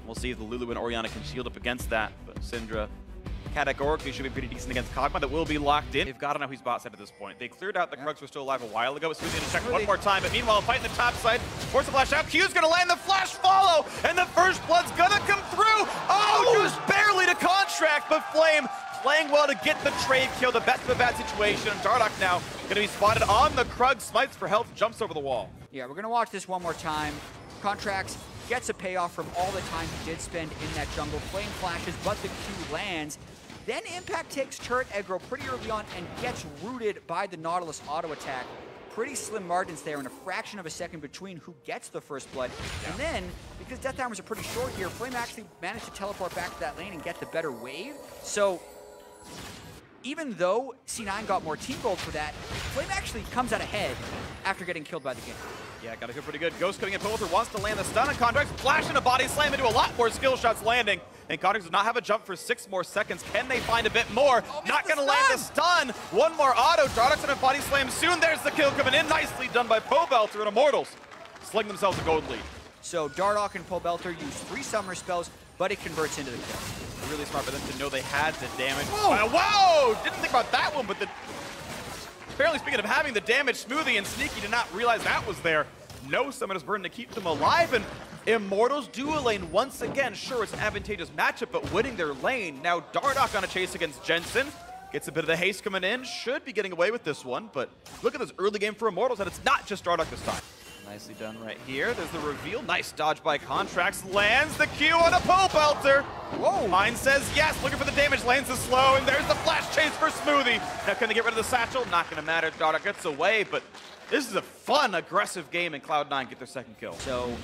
We'll see if the Lulu and Orianna can shield up against that, but Syndra categorically should be pretty decent against Kog'Maw. That will be locked in. They've got to know who's bot side at this point. They cleared out the Krugs were still alive a while ago. Smoothie gonna check one more time, but meanwhile, fighting the top side, force the flash out. Q's gonna land the flash follow, and the first blood's gonna come through. Oh, just barely to contract, but Flame playing well to get the trade kill. The best of a bad situation. DARDOCH now gonna be spotted on the Krug, smites for health, jumps over the wall. Yeah, we're gonna watch this one more time. CONTRACTZ gets a payoff from all the time he did spend in that jungle. Flame flashes, but the Q lands. Then Impact takes turret aggro pretty early on and gets rooted by the Nautilus auto attack. Pretty slim margins there, and a fraction of a second between who gets the first blood. Yeah. And then, because death timers are pretty short here, Flame actually managed to teleport back to that lane and get the better wave. So, even though C9 got more team gold for that, Flame actually comes out ahead after getting killed by the game. Yeah, got to go pretty good. Ghost coming in, POBELTER wants to land the stun on CONTRACTZ, flashing a body slam into a lot more skill shots landing. And CONTRACTZ does not have a jump for 6 more seconds. Can they find a bit more? Not going to land the stun. One more auto. DARDOCH's gonna body slam soon. There's the kill coming in. Nicely done by POBELTER, and Immortals sling themselves a gold lead. So DARDOCH and POBELTER use 3 summer spells, but it converts into the kill. Really smart for them to know they had the damage. Whoa! Didn't think about that one, but apparently speaking of having the damage, Smoothie and Sneaky did not realize that was there. No Summoner's Burden to keep them alive, and Immortals dual lane once again. Sure, it's an advantageous matchup, but winning their lane. Now DARDOCH on a chase against JENSEN. Gets a bit of the haste coming in. Should be getting away with this one, but look at this early game for Immortals, and it's not just DARDOCH this time. Nicely done right here. There's the reveal. Nice dodge by CONTRACTZ. Lands the Q on a POBELTER. Whoa. Mine says yes. Looking for the damage. Lands the slow. And there's the flash chase for Smoothie. Now can they get rid of the satchel? Not going to matter. DARDOCH gets away, but this is a fun, aggressive game, and Cloud9 get their second kill. So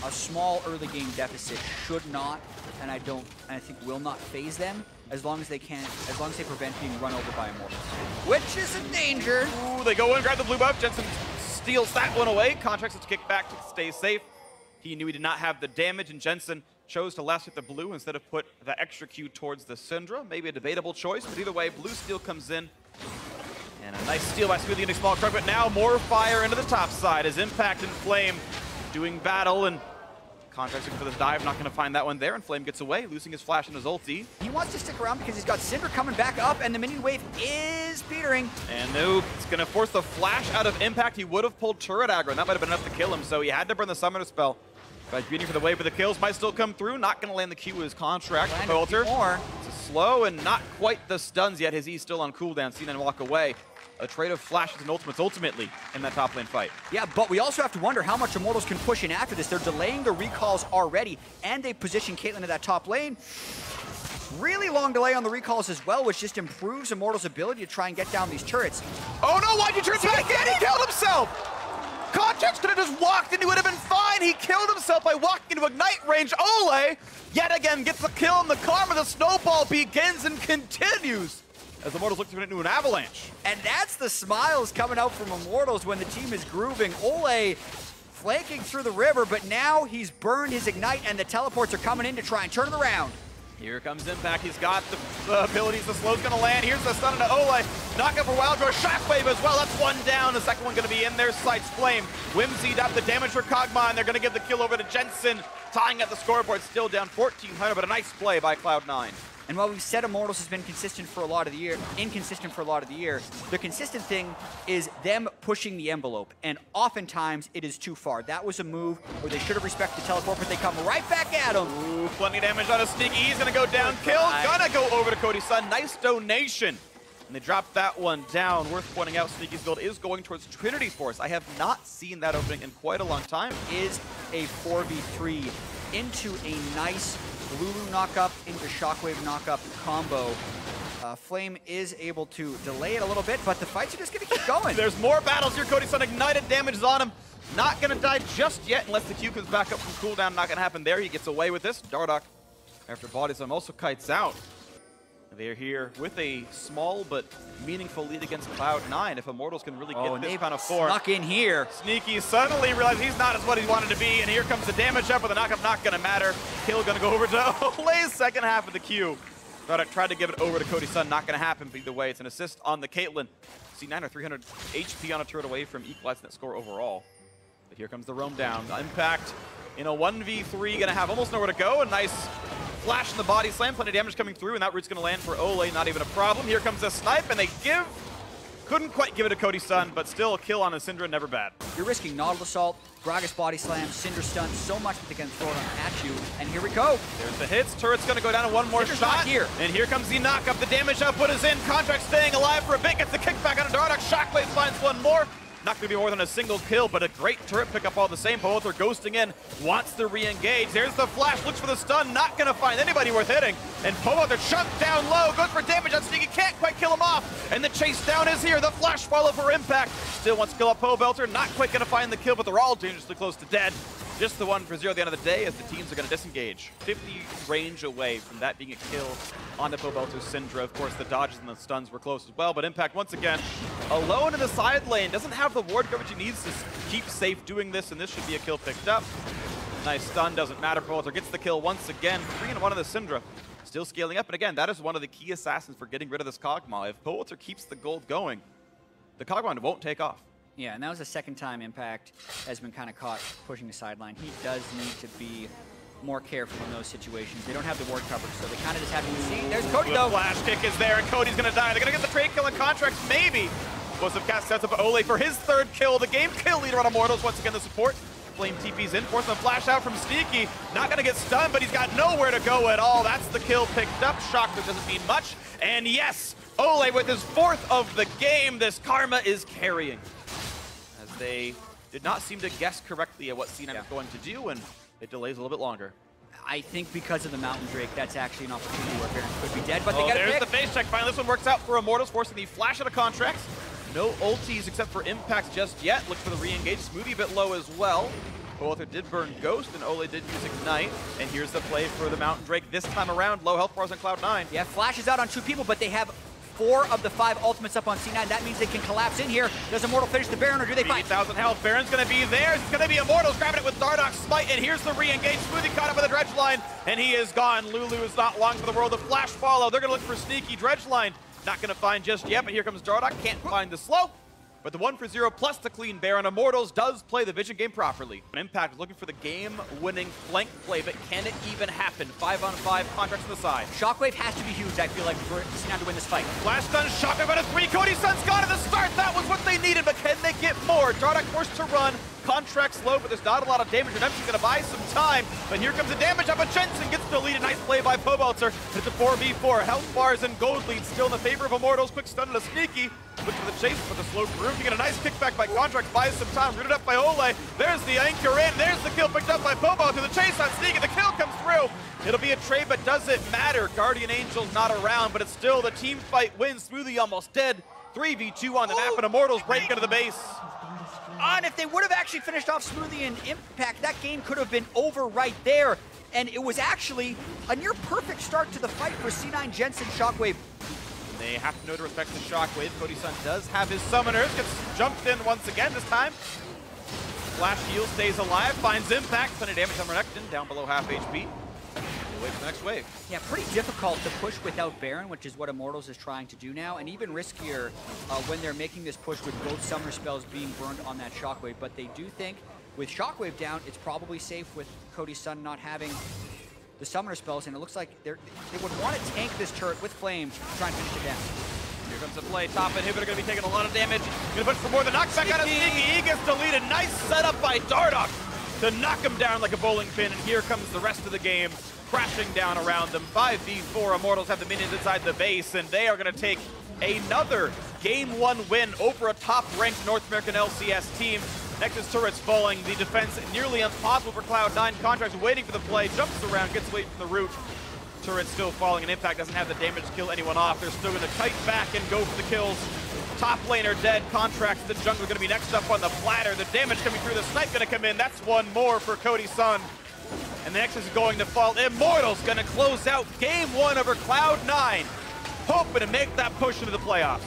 a small early game deficit should not, and I think will not phase them as long as they prevent being run over by Immortals, which is a danger. Ooh, they go in, grab the blue buff. JENSEN steals that one away. CONTRACTZ to kick back to stay safe. He knew he did not have the damage, and JENSEN chose to last hit the blue instead of put the extra Q towards the Syndra. Maybe a debatable choice, but either way, blue steal comes in. And a nice steal by Smoothie getting small Krug, but now more fire into the top side as Impact and Flame doing battle, and CONTRACTZ looking for the dive, not going to find that one there, and Flame gets away, losing his flash and his ulti. He wants to stick around because he's got Syndra coming back up, and the minion wave is petering. And no, it's going to force the flash out of Impact. He would have pulled turret aggro, and that might have been enough to kill him, so he had to burn the summoner spell. But beating for the wave, but the kills might still come through. Not going to land the Q with his contract. POBELTER. It's a slow and not quite the stuns yet. His E's still on cooldown. C9 walk away. A trade of flashes and ultimates ultimately in that top lane fight. Yeah, but we also have to wonder how much Immortals can push in after this. They're delaying the recalls already, and they position Caitlyn to that top lane. Really long delay on the recalls as well, which just improves Immortals' ability to try and get down these turrets. Oh no, why'd you turn back in? He killed himself! CONTRACTZ could have just walked and he would have been fine. He killed himself by walking into Ignite range. OLLEH, yet again, gets the kill, and the karma, the snowball begins and continues as Immortals look to turn it into an avalanche. And that's the smiles coming out from Immortals when the team is grooving. OLLEH flanking through the river, but now he's burned his Ignite, and the teleports are coming in to try and turn it around. Here comes Impact. He's got the abilities. The slow's going to land. Here's the stun into OLLEH. Knock up for Wildgrow. Shockwave as well. That's one down. The second one going to be in their sights. Flame whimsied up the damage for Kog'Maw, and they're going to give the kill over to JENSEN. Tying at the scoreboard. Still down 1,400, but a nice play by Cloud9. And while we've said Immortals has been inconsistent for a lot of the year, the consistent thing is them pushing the envelope, and oftentimes it is too far. That was a move where they should have respected the teleport, but they come right back at him. Ooh, plenty of damage on a Sneaky. He's gonna go down. Kill, gonna go over to CODY Sun. Nice donation. And they dropped that one down. Worth pointing out, Sneaky's build is going towards Trinity Force. I have not seen that opening in quite a long time. Is a 4v3 into a nice Lulu knockup into Shockwave knockup combo. Flame is able to delay it a little bit, but the fights are just going to keep going. There's more battles here. CODY Sun ignited, damage is on him. Not going to die just yet unless the Q comes back up from cooldown. Not going to happen there. He gets away with this. DARDOCH, after body slam, also kites out. They're here with a small but meaningful lead against Cloud9. If Immortals can really get this kind of form. Snuck in here. Sneaky suddenly realized he's not as what he wanted to be, and here comes the damage up with a knockup. Not going to matter. Kill going to go over to OLLEH's second half of the Q. DARDOCH tried to give it over to CODY Sun. Not going to happen, but either way, it's an assist on the Caitlyn. C9 are 300 HP on a turret away from equalizing that score overall. But here comes the roam down. Impact in a 1v3, gonna have almost nowhere to go. A nice flash in the body slam, plenty of damage coming through, and that root's gonna land for OLLEH, not even a problem. Here comes a snipe, and they couldn't quite give it to CODY Sun, but still a kill on a Syndra, never bad. You're risking Nautilus Assault, Gragas body slam, Syndra stun, so much that they can throw it at you, and here we go. There's the hits, turret's gonna go down to one more Syndra's shot. not here. And here comes the knockup, the damage output is in, Contract staying alive for a bit, gets the kickback on a DARDOCH, Shockwave finds one more. Not gonna be more than a single kill, but a great turret pickup all the same. POBELTER ghosting in, wants to re-engage. There's the flash, looks for the stun, not gonna find anybody worth hitting. And POBELTER chunked down low, goes for damage on Sneaky, can't quite kill him off. And the chase down is here, the flash follow for impact. Still wants to kill up POBELTER, not quite gonna find the kill, but they're all dangerously close to dead. Just the 1-for-0 at the end of the day as the teams are going to disengage. 50 range away from that being a kill on the POBELTER Syndra. Of course, the dodges and the stuns were close as well, but Impact once again alone in the side lane. Doesn't have the ward coverage he needs to keep safe doing this, and this should be a kill picked up. Nice stun, doesn't matter. POBELTER gets the kill once again. 3-1 on the Syndra. Still scaling up, and again, that is one of the key assassins for getting rid of this Kog'Maw. If POBELTER keeps the gold going, the Kog'Maw won't take off. Yeah, and that was the second time Impact has been kind of caught pushing the sideline. He does need to be more careful in those situations. They don't have the ward coverage, so they kind of just have to see. There's CODY, though. Flash kick is there, and CODY's going to die. They're going to get the trade kill and Contracts, maybe. Explosive cast sets up OLLEH for his third kill. The game kill leader on Immortals. Once again, the support. Flame TP's in, forcing a flash out from Sneaky. Not going to get stunned, but he's got nowhere to go at all. That's the kill picked up. Shock that doesn't mean much. And yes, OLLEH with his 4th of the game. This Karma is carrying. They did not seem to guess correctly at what C9 was going to do, and it delays a little bit longer. I think because of the Mountain Drake, that's actually an opportunity where Baron could be dead, but they get there's it the face check. Finally, this one works out for Immortals, forcing the flash out of Contracts. No ultis except for Impacts just yet. Looks for the re-engage. Smoothie a bit low as well. POBELTER did burn Ghost, and OLLEH did use Ignite. And here's the play for the Mountain Drake this time around. Low health bars on Cloud9. Yeah, flash is out on 2 people, but they have 4 of the 5 ultimates up on C9. That means they can collapse in here. Does Immortal finish the Baron, or do they fight? 80,000 health. Baron's going to be there. It's going to be Immortals grabbing it with DARDOCH Smite, and here's the re-engage. Smoothie caught up with the dredge line, and he is gone. Lulu is not long for the world. The flash follow. They're going to look for Sneaky. Dredge line not going to find just yet, but here comes DARDOCH. Can't find the slow. But the 1-for-0 plus the clean Baron. Immortals does play the vision game properly. Impact is looking for the game-winning flank play, but can it even happen? 5-on-5, Contracts on the side. Shockwave has to be huge, I feel like, for C9 to win this fight. Flash stun, Shockwave out of 3. CODY Sun's gone at the start. That was what they needed, but can they get more? DARDOCH forced to run. Contracts low, but there's not a lot of damage. Redemption's gonna buy some time, but here comes the damage up, but JENSEN gets the lead. A nice play by POBELTER. It's a 4v4. Health bars and gold lead still in the favor of Immortals. Quick stun to Sneaky. Look for the chase, but the slow groove. You get a nice kickback by Contracts, buys some time. Rooted up by OLLEH. There's the anchor in. There's the kill picked up by POBELTER. The chase on Sneaky. The kill comes through. It'll be a trade, but does it matter? Guardian Angel's not around, but it's still the team fight wins. Smoothie almost dead. 3v2 on the map, and Immortals break into the base. And if they would have actually finished off Smoothie and Impact, that game could have been over right there. And it was actually a near perfect start to the fight for C9, JENSEN, Shockwave. They have to know to respect the Shockwave. CODY Sun does have his summoners. Gets jumped in once again this time. Flash heal stays alive, finds Impact. Plenty of damage on Renekton, down below half HP. We'll wait for the next wave. Yeah, pretty difficult to push without Baron, which is what Immortals is trying to do now, and even riskier when they're making this push with both summoner spells being burned on that Shockwave. But they do think with Shockwave down, it's probably safe with CODY Sun not having the summoner spells, and it looks like they would want to tank this turret with Flame to try and finish it down. Here comes the play. Top inhibitor going to be taking a lot of damage. Going to push for more. The knockback out of Sneaky. He gets deleted. Nice setup by DARDOCH to knock him down like a bowling pin. And here comes the rest of the game crashing down around them. 5v4. Immortals have the minions inside the base, and they are going to take another Game 1 win over a top-ranked North American LCS team. Nexus turret's falling. The defense nearly impossible for Cloud9. Contracts waiting for the play. Jumps around, gets away from the root. Turret still falling, and Impact doesn't have the damage to kill anyone off. They're still going to kite back and go for the kills. Top laner dead. Contracts, the jungler going to be next up on the platter. The damage coming through. The snipe going to come in. That's one more for CODY Sun. And the Nexus is going to fall. Immortals going to close out Game 1 over Cloud9. Hoping to make that push into the playoffs.